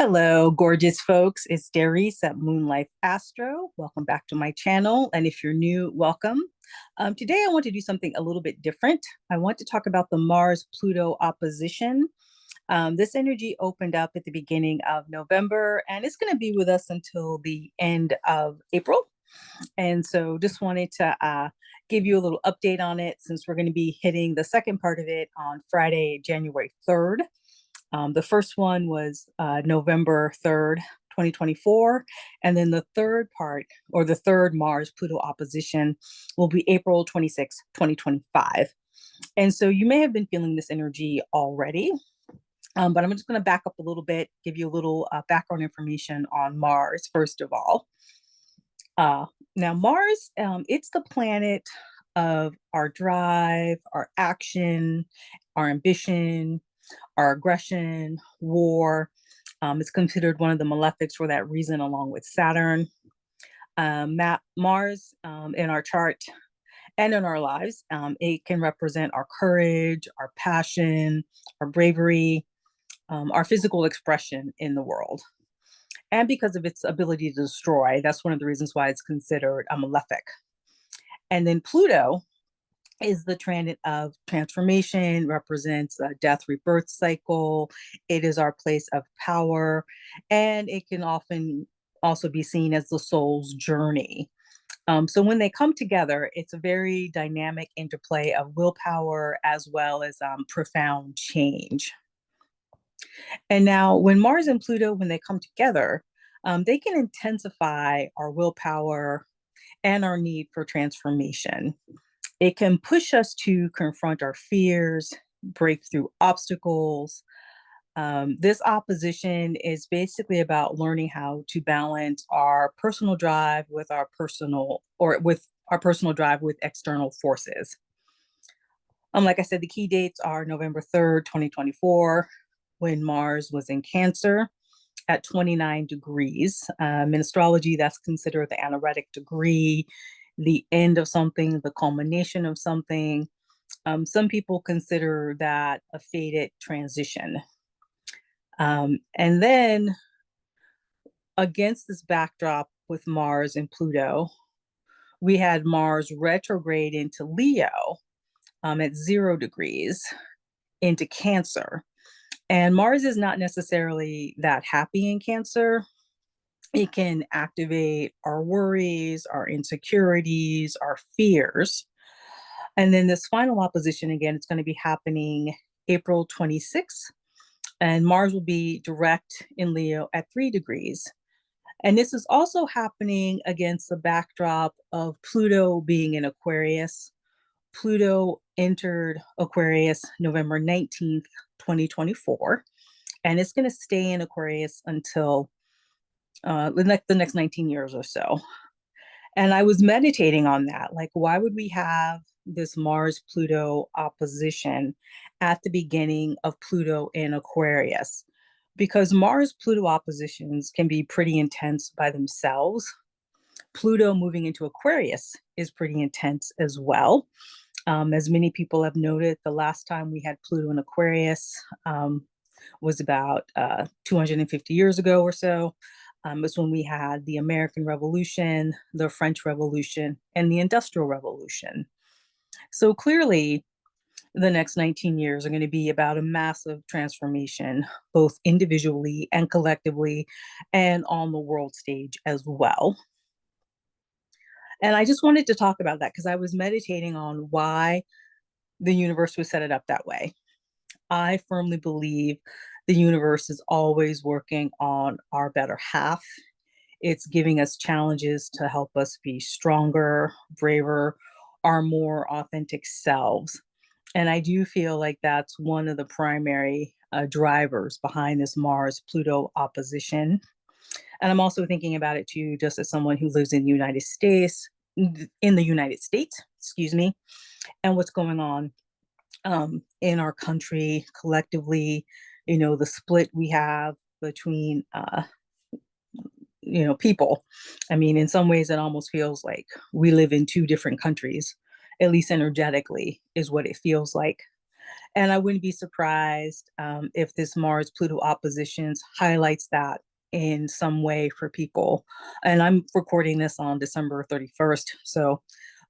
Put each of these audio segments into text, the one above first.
Hello, gorgeous folks. It's Darice at Moonlife Astro. Welcome back to my channel. And if you're new, welcome. Today, I want to do something a little bit different. I want to talk about the Mars-Pluto opposition. This energy opened up at the beginning of November, and it's going to be with us until the end of April. And so just wanted to give you a little update on it since we're going to be hitting the second part of it on Friday, January 3rd. The first one was November 3rd, 2024. And then the third part, or the third Mars Pluto opposition, will be April 26th, 2025. And so you may have been feeling this energy already. But I'm just going to back up a little bit, give you a little background information on Mars, first of all. Now, Mars, it's the planet of our drive, our action, our ambition, our aggression, war. It's considered one of the malefics for that reason, along with Saturn. Mars in our chart and in our lives, it can represent our courage, our passion, our bravery, our physical expression in the world. And because of its ability to destroy, that's one of the reasons why it's considered a malefic. And then Pluto is the planet of transformation, represents a death rebirth cycle. It is our place of power, and it can often also be seen as the soul's journey. So when they come together, it's a very dynamic interplay of willpower as well as profound change. And now, when Mars and Pluto, when they come together, they can intensify our willpower and our need for transformation. It can push us to confront our fears, break through obstacles. This opposition is basically about learning how to balance our personal drive with our personal drive with external forces. Like I said, the key dates are November 3rd, 2024, when Mars was in Cancer at 29 degrees. In astrology, that's considered the anaretic degree, the end of something, the culmination of something. Some people consider that a fated transition. And then against this backdrop with Mars and Pluto, we had Mars retrograde into Leo at 0 degrees into Cancer. And Mars is not necessarily that happy in Cancer. It can activate our worries, our insecurities, our fears. And then this final opposition, again, it's going to be happening April 26th. And Mars will be direct in Leo at 3 degrees. And this is also happening against the backdrop of Pluto being in Aquarius. Pluto entered Aquarius November 19th, 2024. And it's going to stay in Aquarius until the next 19 years or so. And I was meditating on that. Like, why would we have this Mars Pluto opposition at the beginning of Pluto in Aquarius? Because Mars Pluto oppositions can be pretty intense by themselves. Pluto moving into Aquarius is pretty intense as well. As many people have noted, the last time we had Pluto in Aquarius was about 250 years ago or so. Was when we had the American Revolution, the French Revolution, and the Industrial Revolution. So clearly, the next 19 years are going to be about a massive transformation, both individually and collectively, and on the world stage as well. And I just wanted to talk about that because I was meditating on why the universe was set it up that way. I firmly believe the universe is always working on our better half. It's giving us challenges to help us be stronger, braver, our more authentic selves. And I do feel like that's one of the primary drivers behind this Mars-Pluto opposition. And I'm also thinking about it too, just as someone who lives in the United States, excuse me, and what's going on in our country collectively, the split we have between, people. I mean, in some ways, it almost feels like we live in two different countries, at least energetically, is what it feels like. And I wouldn't be surprised if this Mars-Pluto oppositions highlights that in some way for people. And I'm recording this on December 31st. So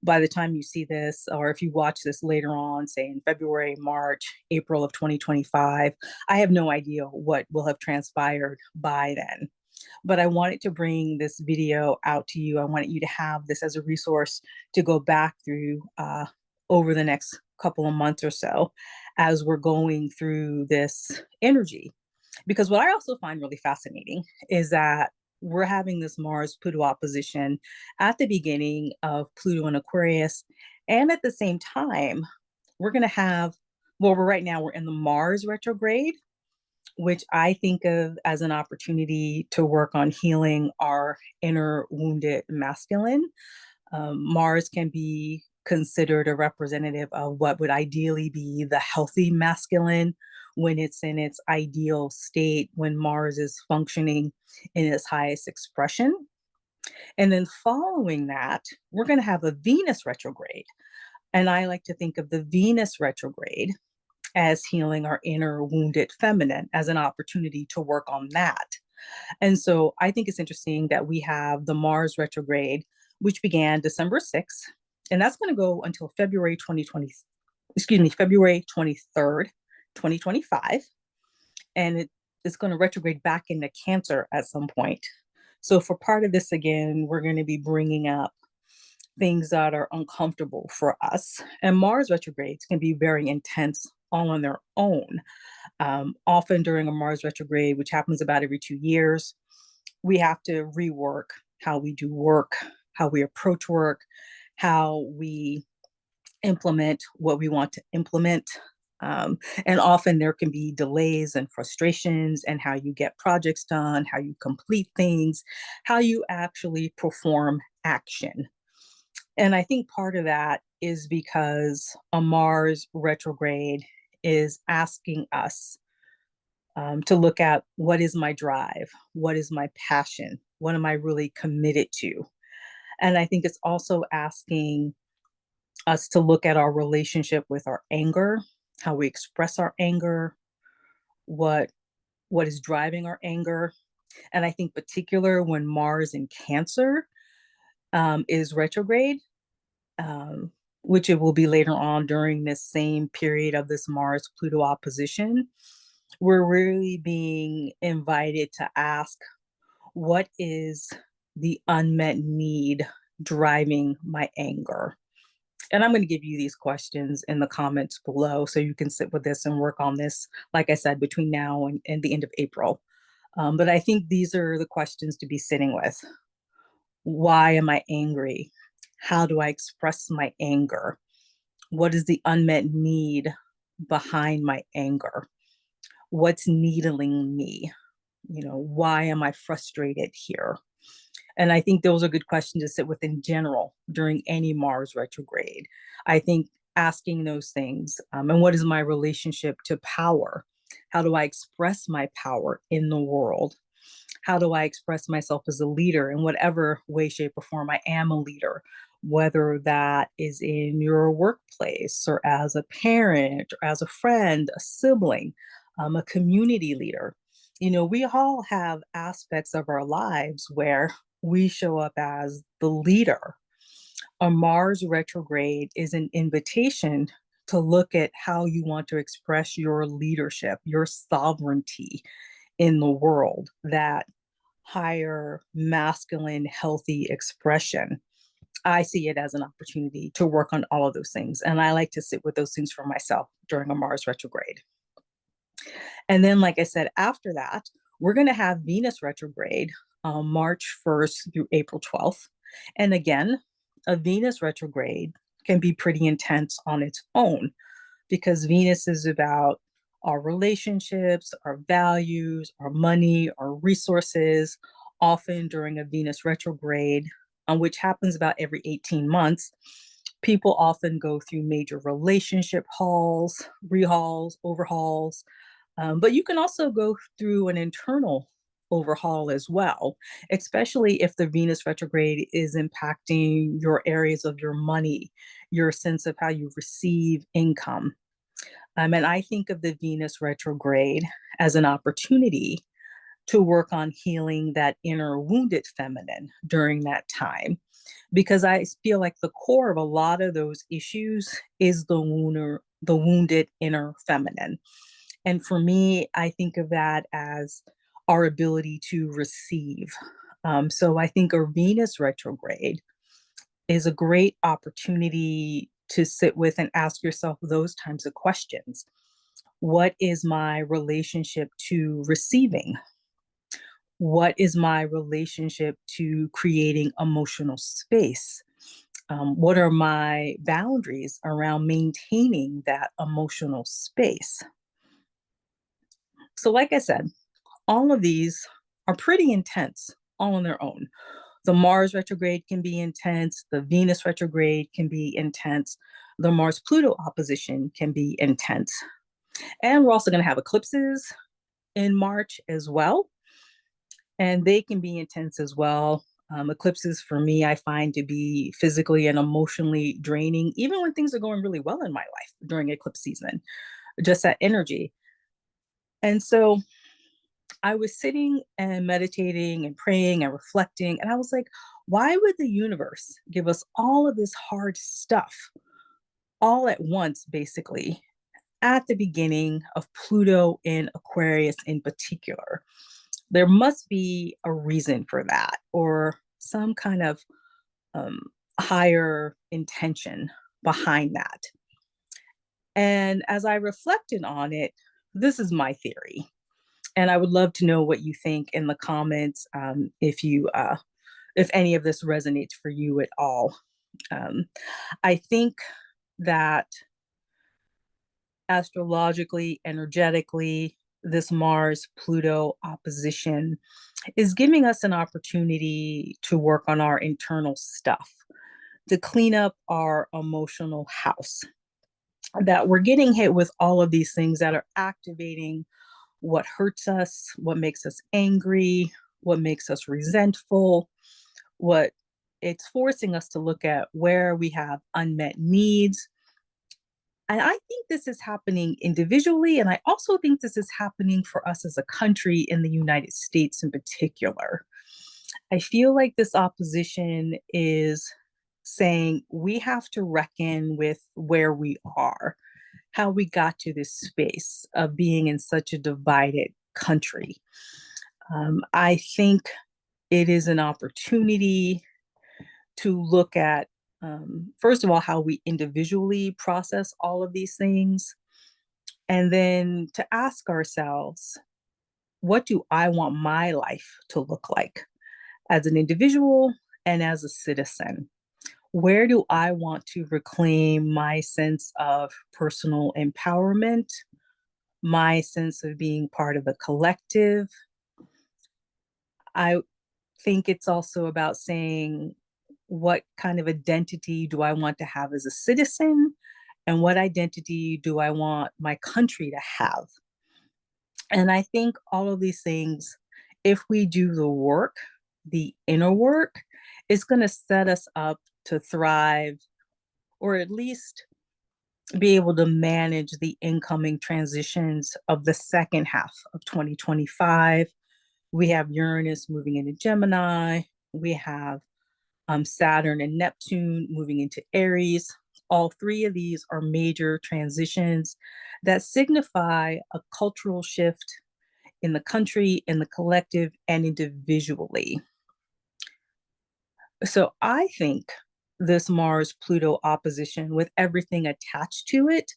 by the time you see this, or if you watch this later on, say in February, March, April of 2025, I have no idea what will have transpired by then. But I wanted to bring this video out to you. I wanted you to have this as a resource to go back through over the next couple of months or so as we're going through this energy. Because what I also find really fascinating is that we're having this Mars-Pluto opposition at the beginning of Pluto and Aquarius. And at the same time, we're going to have, well, right now we're in the Mars retrograde, which I think of as an opportunity to work on healing our inner wounded masculine. Mars can be considered a representative of what would ideally be the healthy masculine when it's in its ideal state, when Mars is functioning in its highest expression. And then following that, we're going to have a Venus retrograde. And I like to think of the Venus retrograde as healing our inner wounded feminine as an opportunity to work on that. And so I think it's interesting that we have the Mars retrograde, which began December 6th, and that's going to go until February 2020, excuse me, February 23rd, 2025. And it's going to retrograde back into Cancer at some point. So for part of this, again, we're going to be bringing up things that are uncomfortable for us. And Mars retrogrades can be very intense all on their own. Often during a Mars retrograde, which happens about every 2 years, we have to rework how we do work, how we approach work, how we implement what we want to implement. And often there can be delays and frustrations and how you get projects done, how you complete things, how you actually perform action. And I think part of that is because a Mars retrograde is asking us to look at what is my drive, what is my passion, what am I really committed to? And I think it's also asking us to look at our relationship with our anger, how we express our anger, what is driving our anger. And I think particular when Mars in Cancer is retrograde, which it will be later on during this same period of this Mars-Pluto opposition, we're really being invited to ask, what is the unmet need driving my anger? And I'm going to give you these questions in the comments below so you can sit with this and work on this, like I said, between now and the end of April. But I think these are the questions to be sitting with. Why am I angry? How do I express my anger? What is the unmet need behind my anger? What's needling me? Why am I frustrated here? And I think those are good questions to sit with in general during any Mars retrograde. I think asking those things, and what is my relationship to power? How do I express my power in the world? How do I express myself as a leader in whatever way, shape, or form I am a leader? Whether that is in your workplace or as a parent or as a friend, a sibling, a community leader. We all have aspects of our lives where we show up as the leader. A Mars retrograde is an invitation to look at how you want to express your leadership, your sovereignty in the world, that higher masculine, healthy expression. I see it as an opportunity to work on all of those things. And I like to sit with those things for myself during a Mars retrograde. And then, like I said, after that, we're going to have Venus retrograde March 1st through April 12th. And again, a Venus retrograde can be pretty intense on its own because Venus is about our relationships, our values, our money, our resources, often during a Venus retrograde, which happens about every 18 months. People often go through major relationship hauls, rehauls, overhauls, but you can also go through an internal overhaul as well, especially if the Venus retrograde is impacting your areas of your money, your sense of how you receive income. And I think of the Venus retrograde as an opportunity to work on healing that inner wounded feminine during that time, because I feel like the core of a lot of those issues is the wounded inner feminine. And for me, I think of that as our ability to receive. So I think a Venus retrograde is a great opportunity to sit with and ask yourself those types of questions. What is my relationship to receiving? What is my relationship to creating emotional space? What are my boundaries around maintaining that emotional space? So, like I said, all of these are pretty intense all on their own. The Mars retrograde can be intense, the Venus retrograde can be intense, the Mars-Pluto opposition can be intense. And we're also going to have eclipses in March as well, and they can be intense as well. Eclipses for me, I find to be physically and emotionally draining, even when things are going really well in my life during eclipse season, just that energy. And so I was sitting and meditating and praying and reflecting, and I was like, why would the universe give us all of this hard stuff all at once, basically, at the beginning of Pluto in Aquarius in particular? There must be a reason for that, or some kind of um, higher intention behind that. And as I reflected on it, this is my theory. And I would love to know what you think in the comments, if any of this resonates for you at all. Um, I think that astrologically, energetically, this Mars Pluto opposition is giving us an opportunity to work on our internal stuff, to clean up our emotional house. That we're getting hit with all of these things that are activating what hurts us, what makes us angry, what makes us resentful, what it's forcing us to look at where we have unmet needs. And I think this is happening individually. And I also think this is happening for us as a country in the United States in particular. I feel like this opposition is saying we have to reckon with where we are, how we got to this space of being in such a divided country. I think it is an opportunity to look at, first of all, how we individually process all of these things, and then to ask ourselves, what do I want my life to look like as an individual and as a citizen? Where do I want to reclaim my sense of personal empowerment, my sense of being part of a collective? I think it's also about saying, what kind of identity do I want to have as a citizen? And what identity do I want my country to have? And I think all of these things, if we do the work, the inner work, is going to set us up to thrive, or at least be able to manage the incoming transitions of the second half of 2025. We have Uranus moving into Gemini. We have Saturn and Neptune moving into Aries. All three of these are major transitions that signify a cultural shift in the country, in the collective, and individually. So I think this Mars Pluto opposition, with everything attached to it,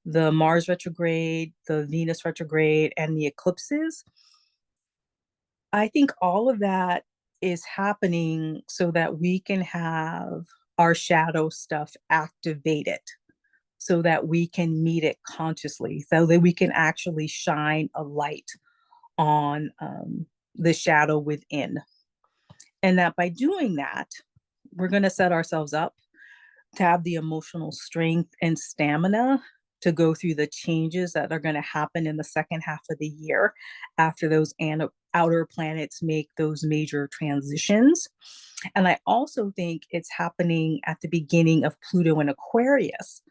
the Mars retrograde, the Venus retrograde, and the eclipses, I think all of that is happening so that we can have our shadow stuff activated, so that we can meet it consciously, so that we can actually shine a light on the shadow within. And that by doing that, we're going to set ourselves up to have the emotional strength and stamina to go through the changes that are going to happen in the second half of the year after those outer planets make those major transitions. And I also think it's happening at the beginning of Pluto in Aquarius.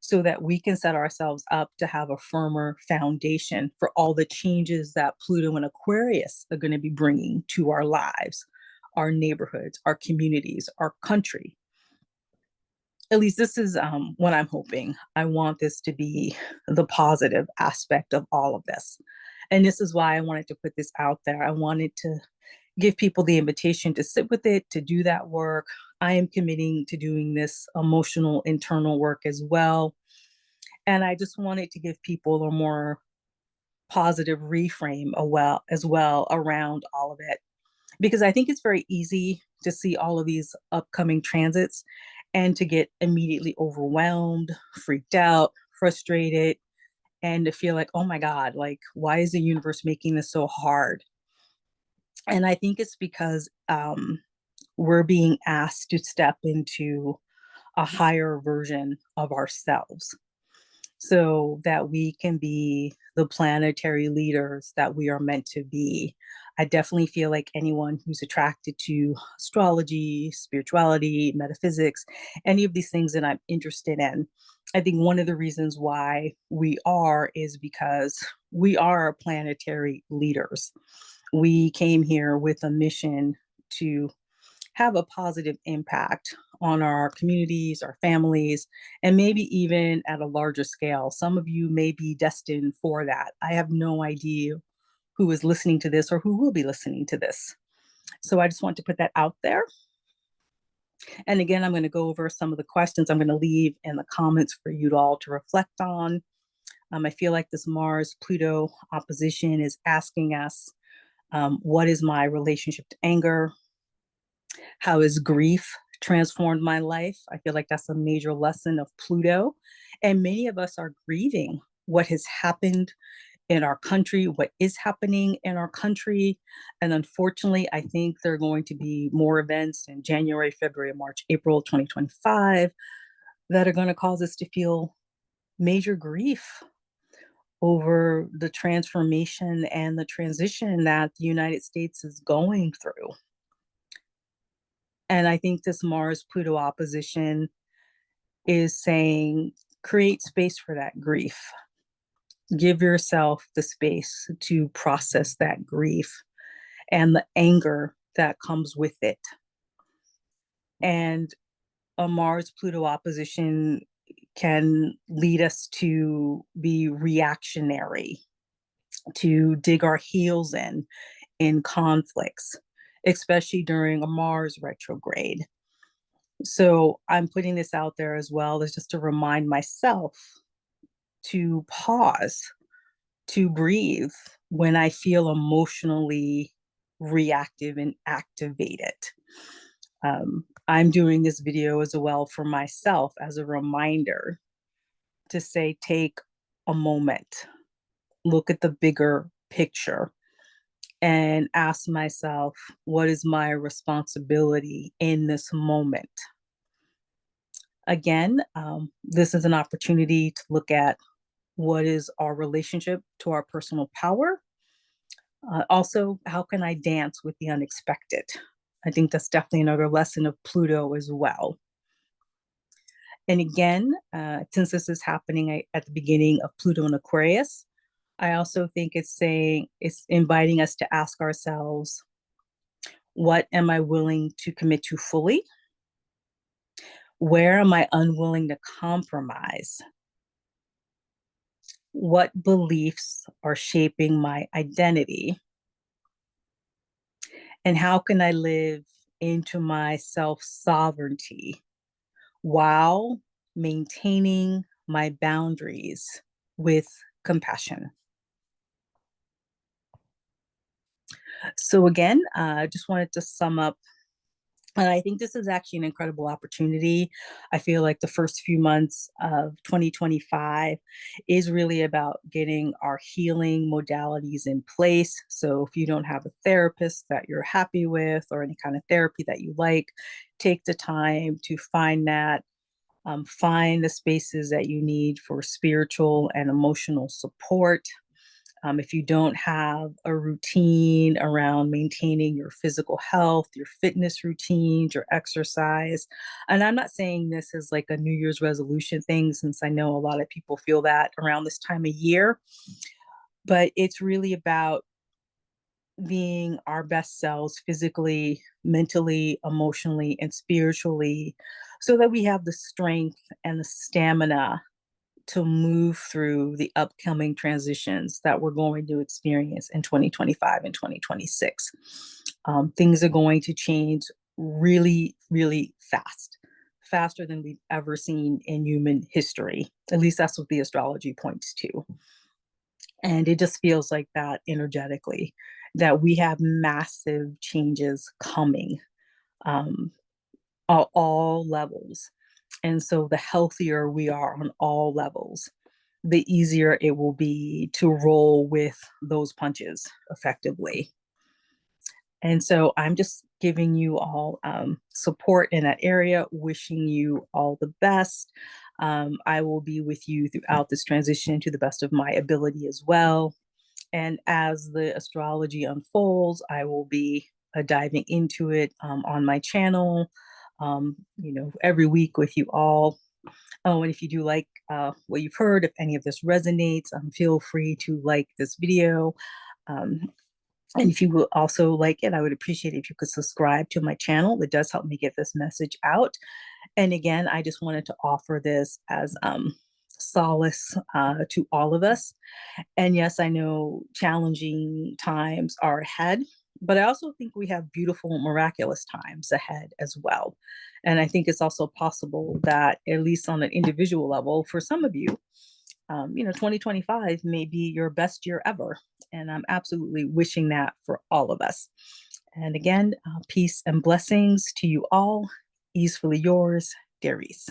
so that we can set ourselves up to have a firmer foundation for all the changes that Pluto and Aquarius are going to be bringing to our lives, our neighborhoods, our communities, our country. At least this is what I'm hoping. I want this to be the positive aspect of all of this. And this is why I wanted to put this out there. I wanted to give people the invitation to sit with it, to do that work. I am committing to doing this emotional internal work as well. And I just wanted to give people a more positive reframe as well around all of it. Because I think it's very easy to see all of these upcoming transits and to get immediately overwhelmed, freaked out, frustrated, and to feel like, oh my God, like, why is the universe making this so hard? And I think it's because we're being asked to step into a higher version of ourselves so that we can be the planetary leaders that we are meant to be. I definitely feel like anyone who's attracted to astrology, spirituality, metaphysics, any of these things that I'm interested in, I think one of the reasons why we are is because we are planetary leaders. We came here with a mission to have a positive impact on our communities, our families, and maybe even at a larger scale. Some of you may be destined for that. I have no idea who is listening to this or who will be listening to this. So I just want to put that out there. And again, I'm going to go over some of the questions I'm going to leave in the comments for you all to reflect on. I feel like this Mars-Pluto opposition is asking us, what is my relationship to anger? How has grief transformed my life? I feel like that's a major lesson of Pluto. And many of us are grieving what has happened in our country, what is happening in our country. And unfortunately, I think there are going to be more events in January, February, March, April 2025 that are going to cause us to feel major grief over the transformation and the transition that the United States is going through. And I think this Mars-Pluto opposition is saying, create space for that grief. Give yourself the space to process that grief and the anger that comes with it. And a Mars-Pluto opposition can lead us to be reactionary, to dig our heels in conflicts, especially during a Mars retrograde. So I'm putting this out there as well as just to remind myself to pause, to breathe when I feel emotionally reactive and activated. I'm doing this video as well for myself as a reminder to say, take a moment, look at the bigger picture, and ask myself, what is my responsibility in this moment? Again, this is an opportunity to look at what is our relationship to our personal power. Also, how can I dance with the unexpected? I think that's definitely another lesson of Pluto as well. And again, since this is happening at the beginning of Pluto and Aquarius, I also think it's inviting us to ask ourselves, what am I willing to commit to fully? Where am I unwilling to compromise? What beliefs are shaping my identity? And how can I live into my self-sovereignty while maintaining my boundaries with compassion? So again, I just wanted to sum up. And I think this is actually an incredible opportunity. I feel like the first few months of 2025 is really about getting our healing modalities in place. So if you don't have a therapist that you're happy with or any kind of therapy that you like, take the time to find that. Find the spaces that you need for spiritual and emotional support. If you don't have a routine around maintaining your physical health, your fitness routines, your exercise, and I'm not saying this is like a New Year's resolution thing, since I know a lot of people feel that around this time of year, but it's really about being our best selves physically, mentally, emotionally, and spiritually, so that we have the strength and the stamina to move through the upcoming transitions that we're going to experience in 2025 and 2026. Things are going to change really, really fast, faster than we've ever seen in human history. At least that's what the astrology points to. And it just feels like that energetically, that we have massive changes coming, um, all levels. And so the healthier we are on all levels, the easier it will be to roll with those punches effectively. And so I'm just giving you all support in that area, wishing you all the best. I will be with you throughout this transition to the best of my ability as well. And as the astrology unfolds, I will be diving into it on my channel, every week with you all. Oh, and if you do like what you've heard, if any of this resonates, feel free to like this video. Um, and if you will also like it, I would appreciate it if you could subscribe to my channel. It does help me get this message out. And again, I just wanted to offer this as solace to all of us. And yes, I know challenging times are ahead, but I also think we have beautiful, miraculous times ahead as well. And I think it's also possible that, at least on an individual level, for some of you, 2025 may be your best year ever. And I'm absolutely wishing that for all of us. And again, peace and blessings to you all. Easefully yours, Darice.